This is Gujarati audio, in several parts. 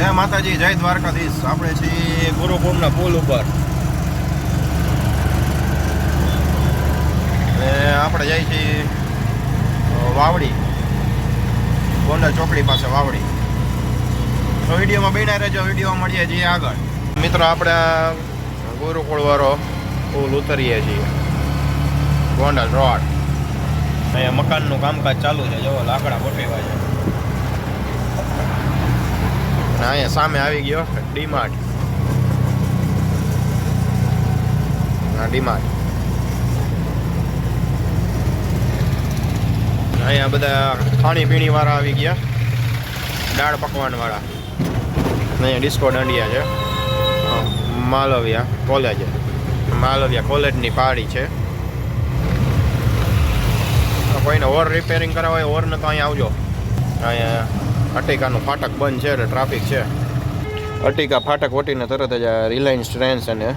જય માતાજી, જય દ્વારકાધીશ. આપણે છીએ ગુરુકુળના પુલ ઉપર ને આપણે જઈએ છીએ વાવડી, ગોંડલ ચોકડી પાસે વાવડી. તો વિડીયોમાં બન્યા રહેજો, વિડીયોમાં મળીએ છીએ આગળ. મિત્રો, આપણે ગુરુકુળ વાળો પુલ ઉતરીએ છીએ, ગોંડલ રોડ. અહીંયા મકાનનું કામકાજ ચાલુ છે, જો લાકડા ગોઠવ્યા છે. અહીંયા સામે આવી ગયો ડીમાર્ટ. હા, ડીમાર્ટ. અહીંયા બધા ખાણીપીણી વાળા આવી ગયા, દાળ પકવાન વાળા. અહીંયા ડિસ્કો દાંડિયા છે. માલવિયા કોલેજ, માલવિયા કોલેજની પાડી છે. કોઈને ઓર રિપેરિંગ કરાવવા હોય ઓરને તો અહીંયા આવજો. અહીંયા અટિકાનું ફાટક બંધ છે એટલે ટ્રાફિક છે. અટિકા ફાટક વટીને તરત જ રિલાયન્સ ટ્રેન્ડ્સ અને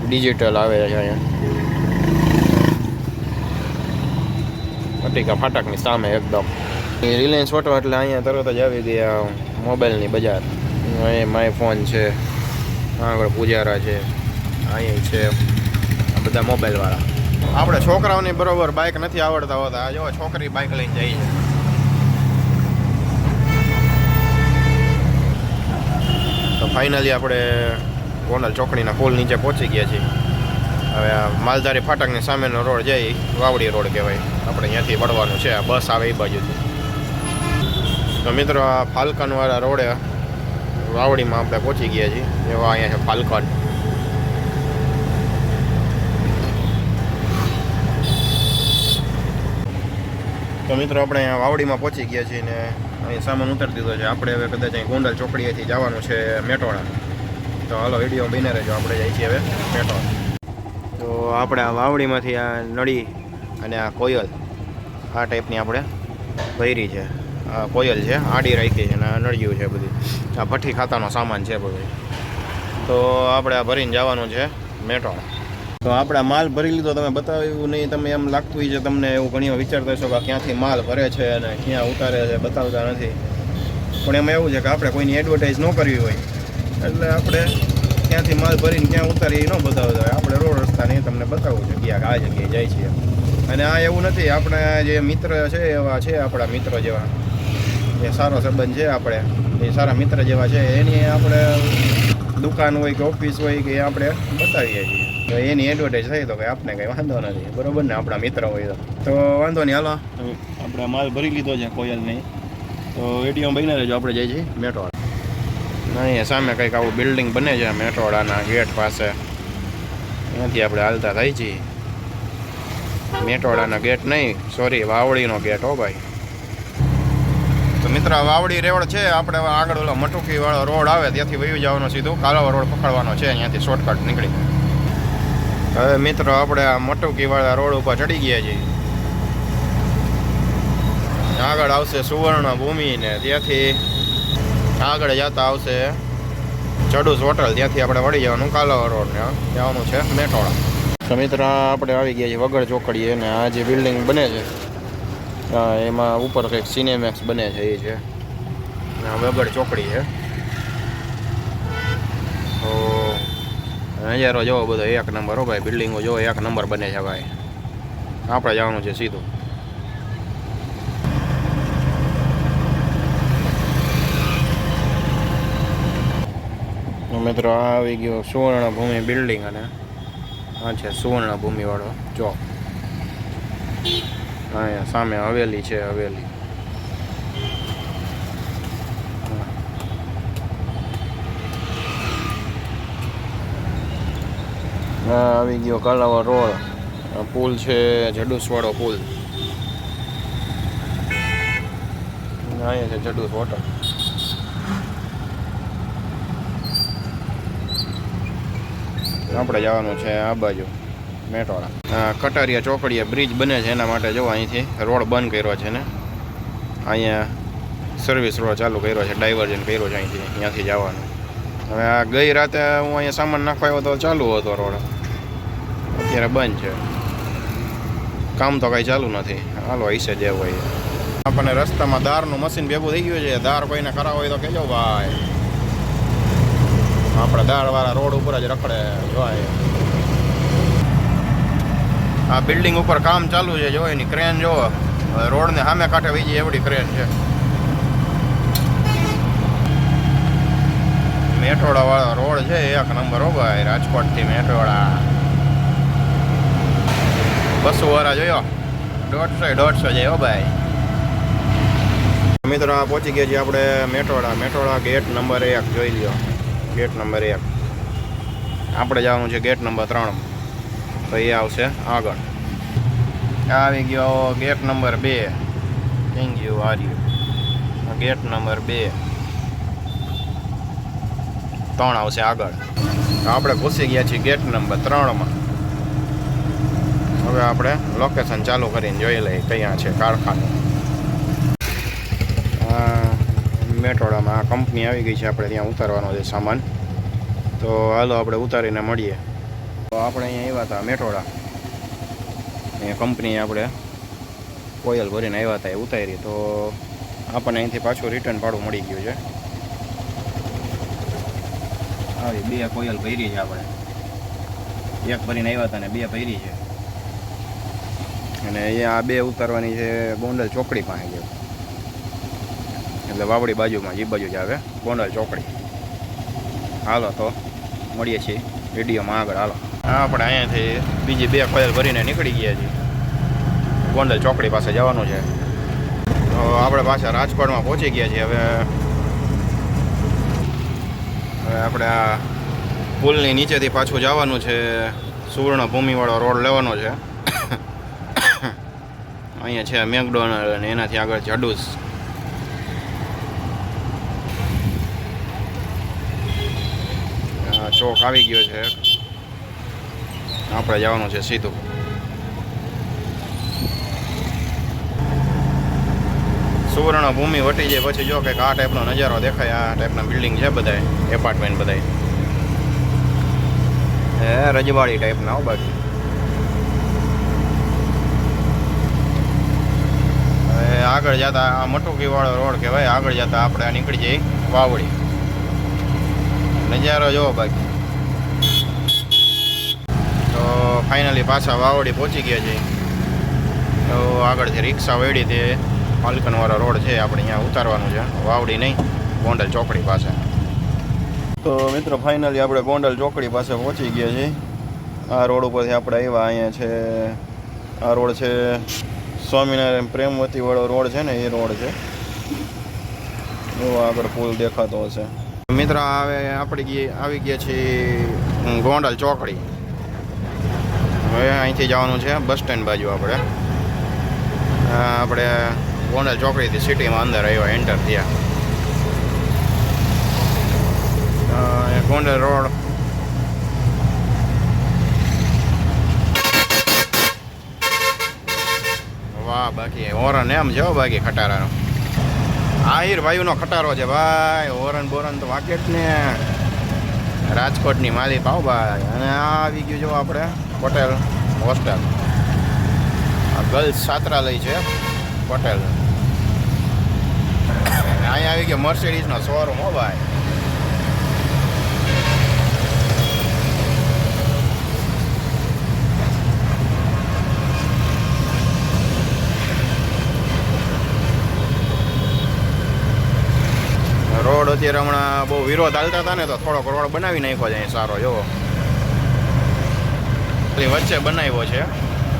ડિજિટલ આવે છે. અહીંયા અટિકા ફાટકની સામે એકદમ રિલાયન્સ વટો એટલે અહીંયા તરત જ આવી ગયા મોબાઈલની બજાર. અહીંયા માય ફોન છે, આગળ પૂજારા છે, અહીંયા છે આ બધા મોબાઈલવાળા. આપણે છોકરાઓની બરોબર બાઇક નથી આવડતા હોતા. આ જો છોકરી બાઇક લઈને જાય છે. તો ફાઇનલી આપણે ગોંડલ ચોકડીના પુલ નીચે પહોંચી ગયા છીએ. હવે આ માલધારી ફાટકની સામેનો રોડ જાય, વાવડી રોડ કહેવાય. આપણે અહીંયાથી વળવાનું છે, બસ આવે એ બાજુથી. તો મિત્રો, આ ફાલ્કનવાળા રોડે વાવડીમાં આપણે પહોંચી ગયા છીએ. એવા અહીંયા છે ફાલ્કન. તો મિત્રો, આપણે અહીંયા વાવડીમાં પહોંચી ગયા છીએ ને અહીં સામાન ઉતારી દીધો છે. આપણે હવે કદાચ અહીં ગોંડલ ચોકડીએથી જવાનું છે મેટોડા. તો હાલો વિડીયો બને રહેજો, આપણે જઈએ છીએ હવે મેટોડા. તો આપણે આ વાવડીમાંથી આ નળી અને આ કોયલ આ ટાઈપની આપણે ભરી છે. આ કોયલ છે, આડી રાખી છે અને આ નળિયું છે બધી. આ ભઠ્ઠી ખાતાનો સામાન છે બધું. તો આપણે આ ભરીને જવાનું છે મેટોડા. તો આપણે માલ ભરી લીધો. તમે બતાવ્યું નહીં, તમે એમ લાગતું હોય છે તમને એવું ઘણી વાર વિચારતા હશો કે ક્યાંથી માલ ભરે છે અને ક્યાં ઉતારે છે, બતાવતા નથી. પણ એમાં એવું છે કે આપણે કોઈની એડવર્ટાઇઝ ન કરવી હોય એટલે આપણે ક્યાંથી માલ ભરીને ક્યાં ઉતારી ન બતાવતા હોય. આપણે રોડ રસ્તા નહીં તમને બતાવવું છે ક્યાંક આ જગ્યાએ જાય છે. અને આ એવું નથી, આપણે જે મિત્ર છે એવા છે, આપણા મિત્ર જેવા એ સારો સંબંધ છે. આપણે એ સારા મિત્ર જેવા છે, એની આપણે દુકાન હોય કે ઓફિસ હોય કે આપણે બતાવીએ છીએ. તો એની એડવર્ટાઇઝ થઈ તો કે આપણે કંઈ વાંધો નથી, બરોબર ને? આપણા મિત્ર હોય તો વાંધો નહીં. હાલો, આપણે માલ ભરી લીધો છે કોયલ નહીં. તો વિડીયો બની રહેજો, આપણે જઈએ છીએ મેટોડા. અહીંયા સામે કંઈક આવું બિલ્ડિંગ બને છે મેટોડાના ગેટ પાસે. ત્યાંથી આપણે હાલતા થઈ છીએ. મેટોડાના ગેટ નહીં, સોરી, વાવડીનો ગેટ. હો ભાઈ. તો મિત્ર, વાવડી રેવડ છે. આપણે આગળ ઓલો મટુકી વાળો રોડ આવે ત્યાંથી વયું જવાનો, સીધું કાલાવા રોડ પકડવાનો છે. અહીંયાથી શોર્ટકટ નીકળી. હવે મિત્રો, આપણે આ મટુકી વાળા રોડ ઉપર ચડી ગયા છીએ. આગળ આવશે સુવર્ણ ભૂમિ ને ત્યાંથી આગળ જતા આવશે ચડુસ હોટલ. ત્યાંથી આપણે વળી જવાનું કાલાવા રોડ ને જવાનું છે મેટોડા. તો મિત્ર, આપણે આવી ગયા છીએ વગર ચોકડીએ ને આ જે બિલ્ડિંગ બને છે એમાં ઉપર કંઈક સિનેમેક્સ બને છે એ છે. વગર ચોકડી છે. તો નજારો જોવો બધો એક નંબર. હો ભાઈ, બિલ્ડિંગો જોવો એક નંબર બને છે ભાઈ. આપણે જવાનું છે સીધું. મિત્રો, આ આવી ગયો સુવર્ણ ભૂમિ બિલ્ડિંગ અને આ છે સુવર્ણ ભૂમિ વાળો ચોક. અહીંયા સામે હવેલી છે, હવેલી. આવી ગયો કાલાવા રોડ. પુલ છે જડુસવાળો પુલ. અહીંયા છે જડુસ હોટલ. આપણે જવાનું છે આ બાજુ મેટોડા. કટારિયા ચોકડીએ બ્રિજ બને છે એના માટે જો અહીંથી રોડ બંધ કર્યો છે ને અહીંયા સર્વિસ રોડ ચાલુ કર્યો છે, ડાયવર્જન કર્યો છે અહીંથી. અહીંયાથી જવાનું. હવે આ ગઈ રાતે હું અહીંયા સામાન નાખવા આવ્યો તો ચાલુ હતો રોડ, અત્યારે બંધ છે. કામ તો કંઈ ચાલુ નથી. હાલો હશે જેવું હોય. આપણને રસ્તામાં દારનું મશીન ભેગું થઈ ગયું છે. દાર કોઈને કરાવો હોય તો કહેજો ભાઈ. આપણે દાળવાળા રોડ ઉપર જ રખડે જોવાય. આ બિલ્ડિંગ ઉપર કામ ચાલુ છે, જો એની ક્રેન જોવો, રોડને સામે કાંઠે વહી જાય એવડી ક્રેન છે. મેટોડા વાળો રોડ છે, એક નંબર હો ભાઈ. રાજકોટથી મેટોડા 200 વાળા જોયો, 150 જાય હો ભાઈ. મિત્રો આ પહોંચી ગયા છીએ આપણે મેટોડા ગેટ નંબર 1 જોઈ લ્યો. ગેટ નંબર 1 આપણે જવાનું છે ગેટ નંબર 3, તો એ આવશે આગળ. આવી ગયો gate number 2. Thank you Aryu. Gate number 2 3 આવશે આગળ. આપણે ઘૂસી ગયા છીએ ગેટ નંબર 3માં. હવે આપણે લોકેશન ચાલુ કરીને જોઈ લઈએ ક્યાં છે કારખાનું. મેટોડામાં આ કંપની આવી ગઈ છે, આપણે ત્યાં ઉતારવાનો છે સામાન. તો હાલો આપણે ઉતારીને મળીએ. તો આપણે અહીંયા આવ્યા હતા મેટોડા, અહીંયા કંપની આપણે કોયલ ભરીને આવ્યા હતા, એ ઉતારી. તો આપણને અહીંથી પાછું રિટર્ન ભાડું મળી ગયું છે. આવી 2 કોયલ ભરી છે આપણે, 1 ભરીને આવ્યા હતા ને 2 ભરી છે. અને અહીંયા આ 2 ઉતારવાની છે ગોંડલ ચોકડી પાસે છે, એટલે વાવડી બાજુમાં જે બાજુ જ આવે ગોંડલ ચોકડી. હાલો તો મળીએ છીએ વિડીયોમાં આગળ. હાલો આપણે અહીંયાથી બીજી 2 કોયલ ભરીને નીકળી ગયા છીએ, ગોંડલ ચોકડી પાસે જવાનું છે. તો આપણે પાછા રાજકોટમાં પહોંચી ગયા છીએ. હવે આપણે આ પુલની નીચેથી પાછું જવાનું છે, સુવર્ણ ભૂમિવાળો રોડ લેવાનો છે. અહીંયા છે મેકડોનલ્ડ અને એનાથી આગળ જડુસ. ચોક આવી ગયો છે, આપણે જવાનું છે સીધું. સુવર્ણ ભૂમિ વટી જાય પછી જો કંઈક આ ટાઈપનો નજારો દેખાય. આ ટાઈપના બિલ્ડિંગ છે બધા, એપાર્ટમેન્ટ બધા રજવાડી ટાઈપના હો. બાકી હવે આગળ જતા આ મટુકી વાળો રોડ કહેવાય. આગળ જતા આપણે આ નીકળી જઈએ વાવડી. નજારો જોવો બાકી. તો ફાઇનલી પાછા વાવડી પહોંચી ગયા છે. તો આગળથી રિક્ષા વળી તે પાલકનવાળો રોડ છે, આપણે અહીંયા ઉતારવાનું છે. વાવડી નહીં, ગોંડલ ચોકડી પાસે. તો મિત્રો ફાઇનલી આપણે ગોંડલ ચોકડી પાસે પહોંચી ગયા છીએ. આ રોડ ઉપરથી આપણે આવ્યા. અહીંયા છે આ રોડ છે સ્વામિનારાયણ પ્રેમવતી વાળો રોડ છે ને, એ રોડ છે. એવો આગળ પુલ દેખાતો હશે. મિત્રો હવે આપણે આવી ગયા છીએ ગોંડલ ચોકડી. હવે અહીંથી જવાનું છે બસ સ્ટેન્ડ બાજુ. આપણે ગોંડલ ચોકડીથી સિટીમાં અંદર આવ્યા, એન્ટર થયા. ગોંડલ રોડ વાહ. બાકી હોરન એમ છે બાકી ખટારાનો. આહિર ભાઈનો ખટારો છે ભાઈ. હોરન બોરન તો વાગે જ ને. રાજકોટની માલી પાવ ભાઈ. અને આ આવી ગયું જો આપણે પટેલ હોસ્ટેલ. આ ગર્લ્સ છાત્રાલય છે પટેલ. અહીંયા આવી ગયો મર્સિડીઝનો શોરૂમ હો ભાઈ. રોડ અત્યારે હમણાં બહુ વિરોધ હાલતા હતા ને, તો થોડોક રોડ બનાવી નાખ્યો છે સારો. જોવો વચ્ચે બનાવ્યો છે.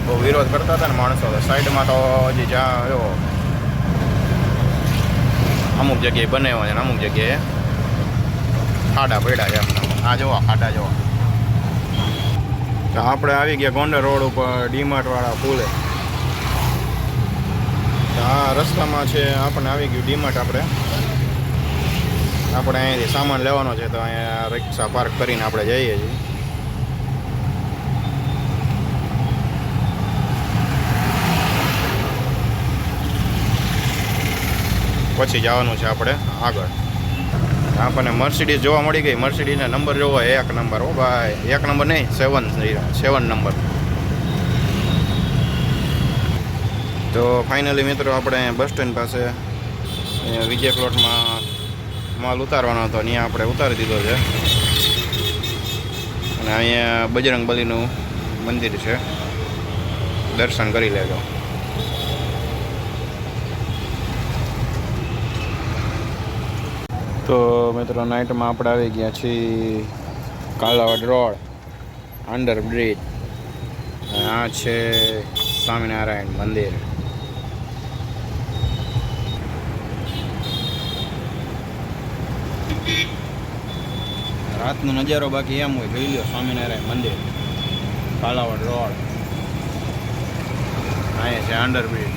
બહુ વિરોધ કરતા હતા ને માણસો, તો સાઈડમાં તો હજી જ્યાં એવો અમુક જગ્યાએ બનાવ્યો છે ને અમુક જગ્યાએ ખાડા પડ્યા છે. આ જોવા ખાડા જોવા. તો આપણે આવી ગયા ગોંડલ રોડ ઉપર ડીમાર્ટ વાળા પુલે. આ રસ્તામાં છે આપણને આવી ગયું ડીમાર્ટ. આપણે અહીંયાથી સામાન લેવાનો છે, તો અહીંયા રિક્ષા પાર્ક કરીને આપણે જઈએ છીએ. પછી જવાનું છે આપણે આગળ. આપણને મર્સિડીઝ જોવા મળી ગઈ. મર્સિડીઝના નંબર જોવો 1 નંબર હો ભાઈ. 1 નંબર નહીં, 7 નંબર. તો ફાઇનલી મિત્રો આપણે બસ સ્ટેન્ડ પાસે વિજય પ્લોટમાં માલ ઉતારવાનો હતો, ત્યાં આપણે ઉતારી દીધો છે. અને અહીંયા બજરંગબલીનું મંદિર છે, દર્શન કરી લેજો. તો મિત્રો નાઇટમાં આપણે આવી ગયા છીએ કાલાવડ રોડ અંડર બ્રિજ. આ છે સ્વામિનારાયણ મંદિર. રાતનો નજારો બાકી એમ હોય, જોઈ લો સ્વામિનારાયણ મંદિર કાલાવડ રોડ. અહીંયા છે અંડર બ્રિજ.